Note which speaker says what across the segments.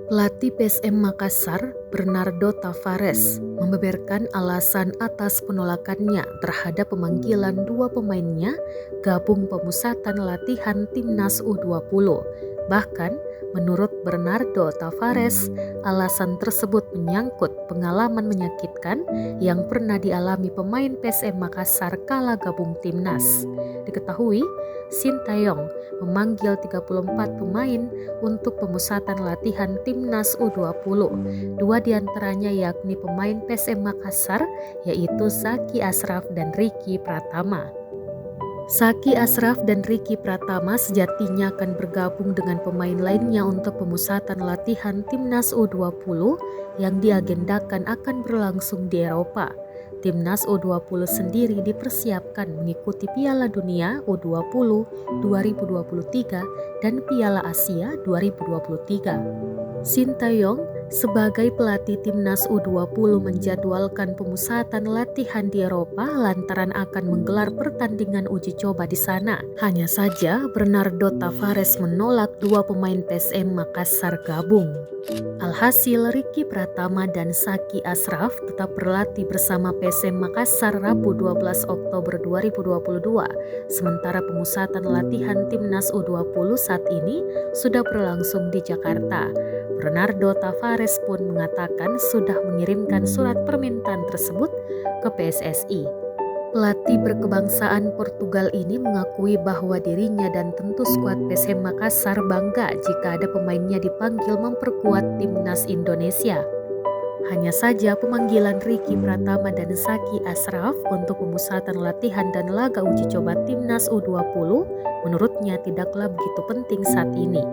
Speaker 1: Pelatih PSM Makassar, Bernardo Tavares, membeberkan alasan atas penolakannya terhadap pemanggilan dua pemainnya gabung pemusatan latihan Timnas U20. Bahkan, menurut Bernardo Tavares, alasan tersebut menyangkut pengalaman menyakitkan yang pernah dialami pemain PSM Makassar kala gabung Timnas. Diketahui, Sintayong memanggil 34 pemain untuk pemusatan latihan Timnas U20. Dua diantaranya yakni pemain PSM Makassar, yaitu Zaki Ashraf dan Ricky Pratama. Zaki Ashraf dan Ricky Pratama sejatinya akan bergabung dengan pemain lainnya untuk pemusatan latihan Timnas U20 yang diagendakan akan berlangsung di Eropa. Timnas U20 sendiri dipersiapkan mengikuti Piala Dunia U20 2023 dan Piala Asia 2023. Sintayong sebagai pelatih Timnas U20 menjadwalkan pemusatan latihan di Eropa lantaran akan menggelar pertandingan uji coba di sana. Hanya saja Bernardo Tavares menolak dua pemain PSM Makassar gabung. Alhasil Ricky Pratama dan Zaki Ashraf tetap berlatih bersama PSM Makassar Rabu 12 Oktober 2022. Sementara pemusatan latihan Timnas U20 saat ini sudah berlangsung di Jakarta. Bernardo Tavares pun mengatakan sudah mengirimkan surat permintaan tersebut ke PSSI. Pelatih berkebangsaan Portugal ini mengakui bahwa dirinya dan tentu skuad PSM Makassar bangga jika ada pemainnya dipanggil memperkuat Timnas Indonesia. Hanya saja pemanggilan Ricky Pratama dan Zaki Ashraf untuk pemusatan latihan dan laga uji coba Timnas U20 menurutnya tidaklah begitu penting saat ini.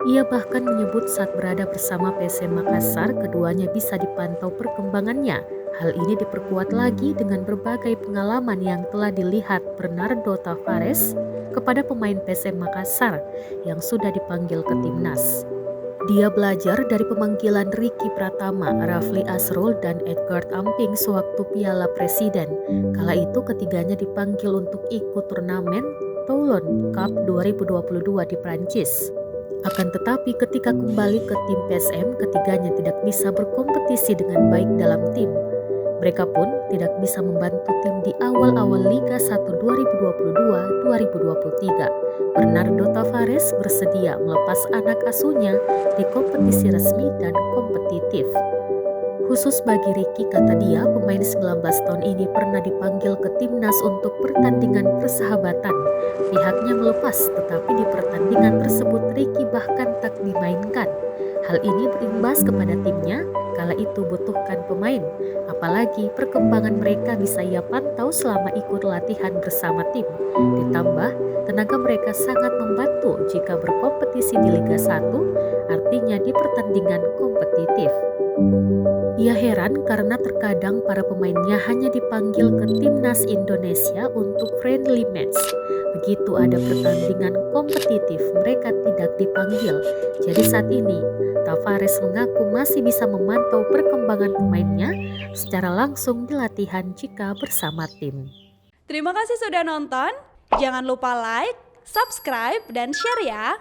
Speaker 1: Ia bahkan menyebut saat berada bersama PSM Makassar, keduanya bisa dipantau perkembangannya. Hal ini diperkuat lagi dengan berbagai pengalaman yang telah dilihat Bernardo Tavares kepada pemain PSM Makassar yang sudah dipanggil ke Timnas. Dia belajar dari pemanggilan Ricky Pratama, Rafli Asrul, dan Edgard Amping sewaktu Piala Presiden. Kala itu ketiganya dipanggil untuk ikut turnamen Toulon Cup 2022 di Prancis. Akan tetapi ketika kembali ke tim PSM, ketiganya tidak bisa berkompetisi dengan baik dalam tim. Mereka pun tidak bisa membantu tim di awal-awal Liga 1 2022-2023. Bernardo Tavares bersedia melepas anak asuhnya di kompetisi resmi dan kompetitif. Khusus bagi Ricky, kata dia, pemain 19 tahun ini pernah dipanggil ke Timnas untuk pertandingan persahabatan. Pihaknya melepas, tetapi di pertandingan tersebut Ricky bahkan tak dimainkan. Hal ini berimbas kepada timnya, kala itu butuhkan pemain. Apalagi perkembangan mereka bisa ia pantau selama ikut latihan bersama tim. Ditambah, tenaga mereka sangat membantu jika berkompetisi di Liga 1, artinya di pertandingan kompetitif. Ia heran karena terkadang para pemainnya hanya dipanggil ke Timnas Indonesia untuk friendly match. Begitu ada pertandingan kompetitif, mereka tidak dipanggil. Jadi saat ini, Tavares mengaku masih bisa memantau perkembangan pemainnya secara langsung di latihan jika bersama tim.
Speaker 2: Terima kasih sudah nonton. Jangan lupa like, subscribe, dan share ya.